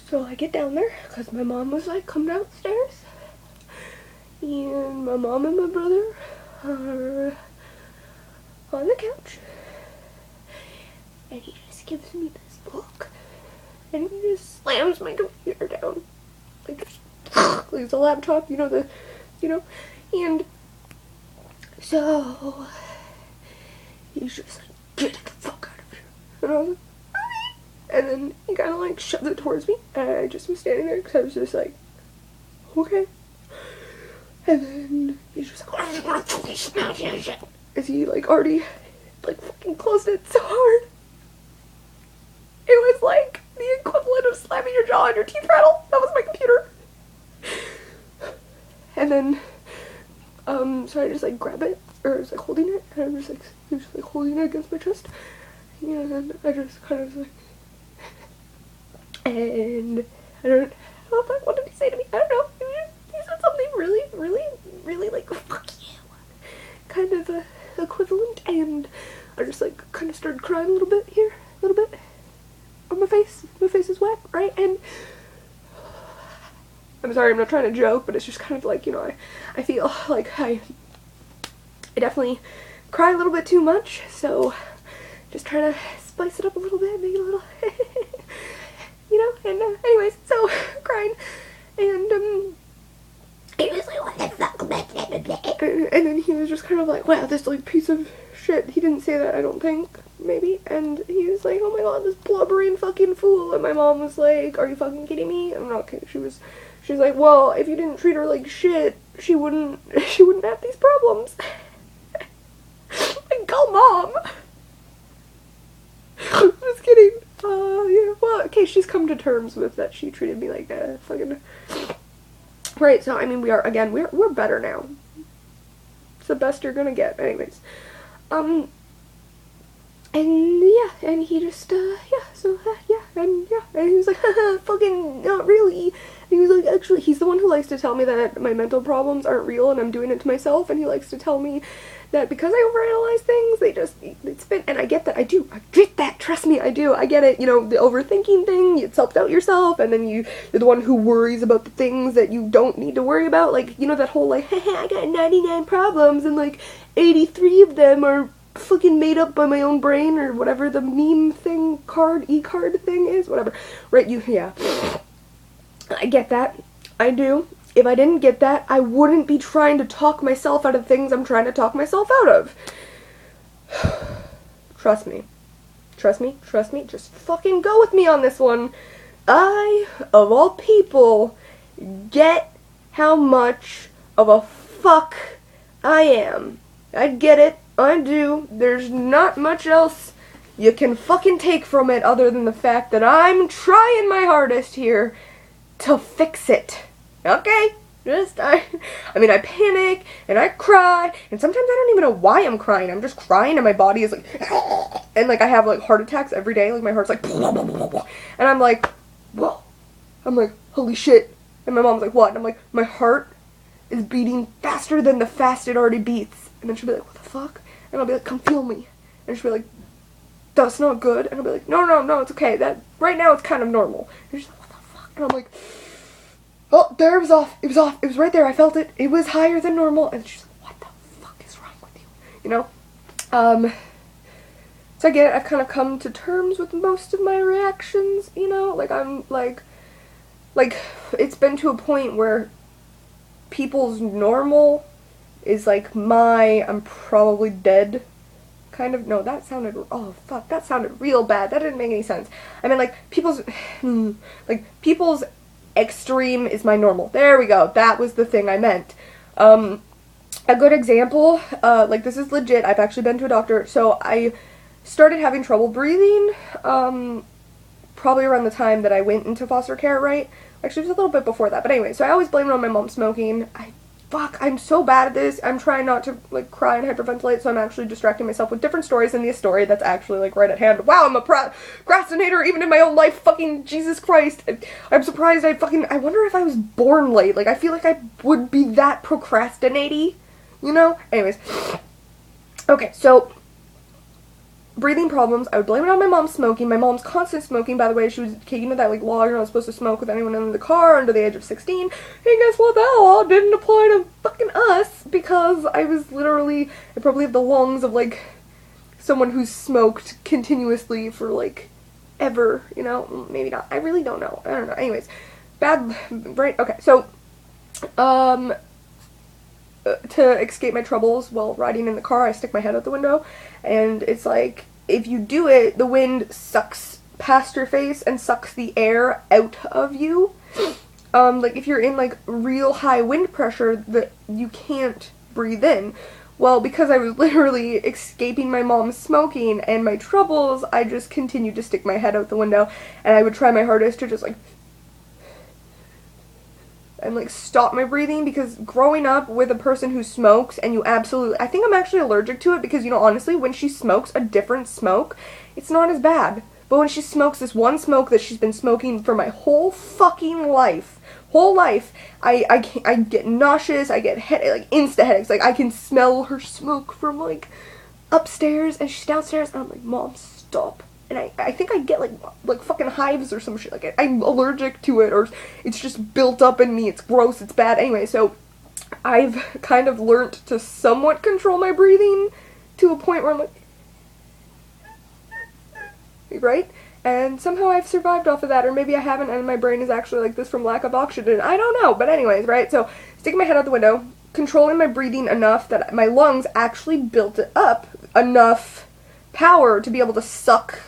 So I get down there, because my mom was like, come downstairs. And my mom and my brother are on the couch. And he just gives me this look. And he just slams my computer down. Like, just, like it's a laptop, and so he's just like, get the fuck out of here. And I was like, okay. And then he kind of like shoved it towards me, and I just was standing there because I was just like, okay. And then he's just like, I'm gonna fucking smash your shit. As he like already like fucking closed it so hard. It was like the equivalent of slamming your jaw on your teeth rattle. That was my computer. And then, so I just like grab it, or I was like holding it, and I was like, he was just like holding it against my chest. And then I just kind of like, and I don't know, what did he say to me? I don't know. He said something really like, fuck you. Kind of equivalent, and I just like kind of started crying a little bit here, a little bit. On my face is wet, right? And I'm sorry, I'm not trying to joke, but it's just kind of like, I feel like I definitely cry a little bit too much, so just trying to spice it up a little bit, make it a little, and anyways, so crying, and he was like, what the fuck, and then he was just kind of like, wow, this like piece of shit. He didn't say that, I don't think, maybe, and he was like, oh my god, this blubbering fucking fool, and my mom was like, are you fucking kidding me? I'm not kidding. She was like, well, if you didn't treat her like shit, she wouldn't have these problems. Like, go mom. Just kidding. Yeah, well, okay, she's come to terms with that she treated me like a fucking, right, so, I mean, we're better now. It's the best you're gonna get, anyways. And yeah, and he just, and he was like, haha, fucking not really. And he was like, actually, he's the one who likes to tell me that my mental problems aren't real and I'm doing it to myself, and he likes to tell me that because I overanalyze things, they spin, and I get that, I get that, trust me, I do, I get it, the overthinking thing, you self-doubt yourself, and then you're the one who worries about the things that you don't need to worry about, like, that whole, like, haha, I got 99 problems, and, like, 83 of them are fucking made up by my own brain, or whatever the meme thing, e-card thing is, whatever, right, yeah, I get that, I do. If I didn't get that, I wouldn't be trying to talk myself out of things I'm trying to talk myself out of. Trust me, just fucking go with me on this one. I, of all people, get how much of a fuck I am. I get it, I do. There's not much else you can fucking take from it other than the fact that I'm trying my hardest here to fix it. Okay? I panic, and I cry, and sometimes I don't even know why I'm crying. I'm just crying, and my body is like, and like I have like heart attacks every day, like my heart's like, and I'm like, whoa. I'm like, holy shit. And my mom's like, what? And I'm like, my heart is beating faster than the fast it already beats. And then she'll be like, what the fuck? And I'll be like, come feel me. And she'll be like, that's not good. And I'll be like, no, it's okay. That right now it's kind of normal. And she's like, what the fuck? And I'm like, oh, there, it was off. It was right there. I felt it. It was higher than normal. And she's like, what the fuck is wrong with you? So I get it. I've kind of come to terms with most of my reactions, like I'm like, it's been to a point where people's normal is like I'm probably dead kind of, no, that sounded, oh fuck, that sounded real bad. That didn't make any sense. I mean, like, people's extreme is my normal. There we go. That was the thing I meant. A good example, like, this is legit. I've actually been to a doctor. So I started having trouble breathing, probably around the time that I went into foster care, right? Actually, it was a little bit before that. But anyway, so I always blame it on my mom smoking. I'm so bad at this. I'm trying not to, like, cry and hyperventilate, so I'm actually distracting myself with different stories in the story that's actually, like, right at hand. Wow, I'm a procrastinator even in my own life. Fucking Jesus Christ. I'm surprised I wonder if I was born late. Like, I feel like I would be that procrastinating, Anyways. Okay, so breathing problems. I would blame it on my mom smoking. My mom's constant smoking, by the way. She was kicking into that, like, law you're not supposed to smoke with anyone in the car under the age of 16. Hey, guess what? That law didn't apply to fucking us because I was literally, I probably have the lungs of, like, someone who's smoked continuously for, like, ever, you know? Maybe not. I really don't know. I don't know. Anyways, bad brain. Okay, so, to escape my troubles while riding in the car, I stick my head out the window, and it's like, if you do it, the wind sucks past your face and sucks the air out of you. Like, if you're in, like, real high wind pressure, that you can't breathe in. Well, because I was literally escaping my mom's smoking and my troubles, I just continued to stick my head out the window, and I would try my hardest to just, like, and, like, stop my breathing, because growing up with a person who smokes, and you absolutely, I think I'm actually allergic to it, because, you know, honestly, when she smokes a different smoke, it's not as bad. But when she smokes this one smoke that she's been smoking for my whole fucking life, I get nauseous, I get like, instant headaches. Like, I can smell her smoke from, like, upstairs, and she's downstairs, and I'm like, Mom, stop. And I think I get, like fucking hives or some shit. Like, I'm allergic to it, or it's just built up in me. It's gross. It's bad. Anyway, so I've kind of learned to somewhat control my breathing to a point where I'm like, right? And somehow I've survived off of that, or maybe I haven't, and my brain is actually like this from lack of oxygen. I don't know. But anyways, right? So sticking my head out the window, controlling my breathing enough that my lungs actually built it up enough power to be able to suck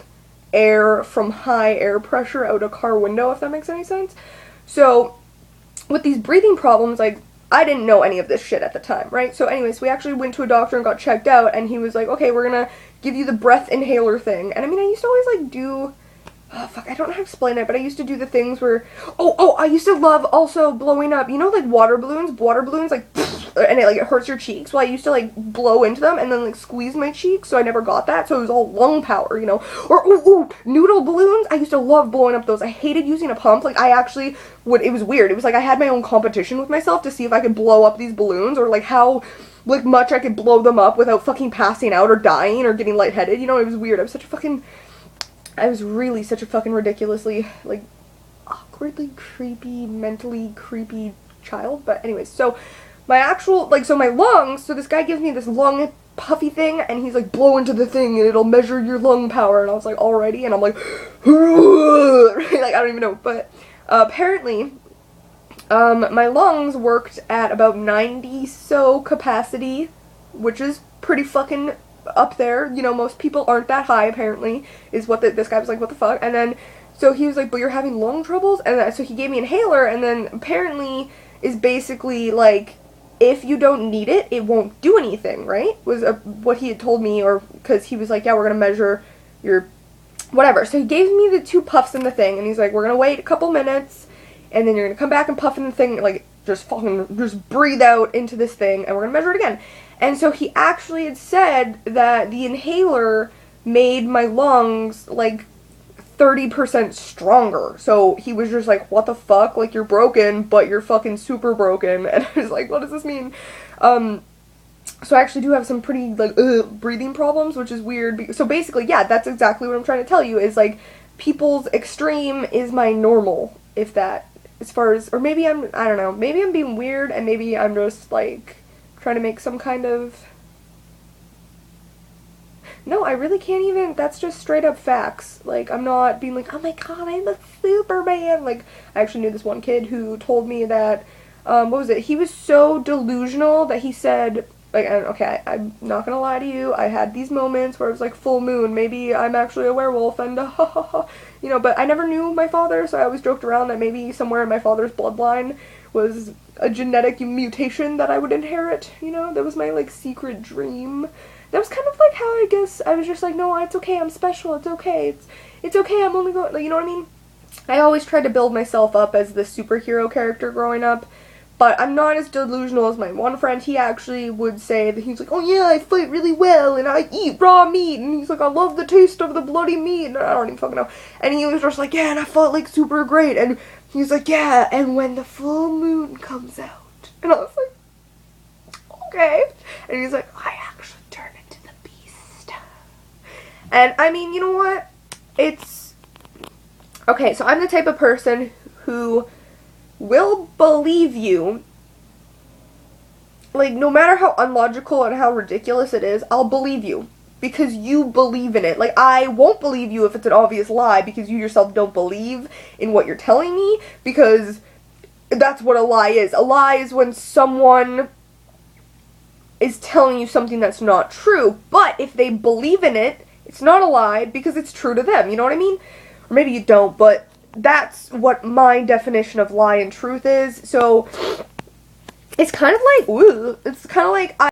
air from high air pressure out a car window, if that makes any sense. So with these breathing problems, like, I didn't know any of this shit at the time, right? So anyways, we actually went to a doctor and got checked out, and he was like, okay, we're gonna give you the breath inhaler thing. And I mean, I used to always, like, do, oh fuck, I don't know how to explain it, but I used to do the things where, I used to love also blowing up, you know, like, water balloons, like, and it hurts your cheeks. Well, I used to, like, blow into them and then, like, squeeze my cheeks, so I never got that, so it was all lung power, you know. Or, noodle balloons, I used to love blowing up those. I hated using a pump. Like, I actually would, it was weird. It was like I had my own competition with myself to see if I could blow up these balloons, or, like, how, like, much I could blow them up without fucking passing out or dying or getting lightheaded, you know. It was weird. I was really such a fucking ridiculously, like, awkwardly creepy, mentally creepy child. But anyways, so my actual, like, so my lungs, so this guy gives me this lung puffy thing, and he's like, blow into the thing and it'll measure your lung power, and I was like, alrighty, and I'm like, like, I don't even know, but apparently, my lungs worked at about 90 so capacity, which is pretty fucking up there, you know. Most people aren't that high, apparently, is what this guy was like, what the fuck. And then, so he was like, but you're having lung troubles? And then, so he gave me an inhaler, and then apparently is basically like, if you don't need it, it won't do anything, right? Was what he had told me, or because he was like, yeah, we're gonna measure your whatever. So he gave me the 2 puffs in the thing, and he's like, we're gonna wait a couple minutes, and then you're gonna come back and puff in the thing, like, just breathe out into this thing, and we're gonna measure it again. And so he actually had said that the inhaler made my lungs, like, 30% stronger. So he was just like, what the fuck? Like, you're broken, but you're fucking super broken. And I was like, what does this mean? So I actually do have some pretty, like, breathing problems, which is weird. So basically, yeah, that's exactly what I'm trying to tell you, is, like, people's extreme is my normal, if that, as far as, or maybe I don't know, maybe I'm being weird, and maybe I'm just, like, trying to make some kind of, no, I really can't even, that's just straight up facts. Like, I'm not being like, oh my god, I'm a Superman. Like, I actually knew this one kid who told me that, what was it, he was so delusional that he said, like, okay, I'm not gonna lie to you, I had these moments where it was like full moon, maybe I'm actually a werewolf, and you know, but I never knew my father, so I always joked around that maybe somewhere in my father's bloodline was a genetic mutation that I would inherit, you know. That was my, like, secret dream. That was kind of like how, I guess, I was just like, no, it's okay, I'm special, it's okay, it's okay, I'm only going, like, you know what I mean? I always tried to build myself up as the superhero character growing up, but I'm not as delusional as my one friend. He actually would say that he's like, oh yeah, I fight really well, and I eat raw meat, and he's like, I love the taste of the bloody meat, and I don't even fucking know. And he was just like, yeah, and I fought, like, super great, and he's like, yeah, and when the full moon comes out, and I was like, okay, and he's like, I actually turn into the beast, And I mean, you know what? It's okay, so I'm the type of person who will believe you. Like, no matter how unlogical and how ridiculous it is, I'll believe you. Because you believe in it. Like, I won't believe you if it's an obvious lie because you yourself don't believe in what you're telling me, because that's what a lie is. A lie is when someone is telling you something that's not true, but if they believe in it, it's not a lie because it's true to them, you know what I mean? Or maybe you don't, but that's what my definition of lie and truth is. So it's kind of like, it's kind of like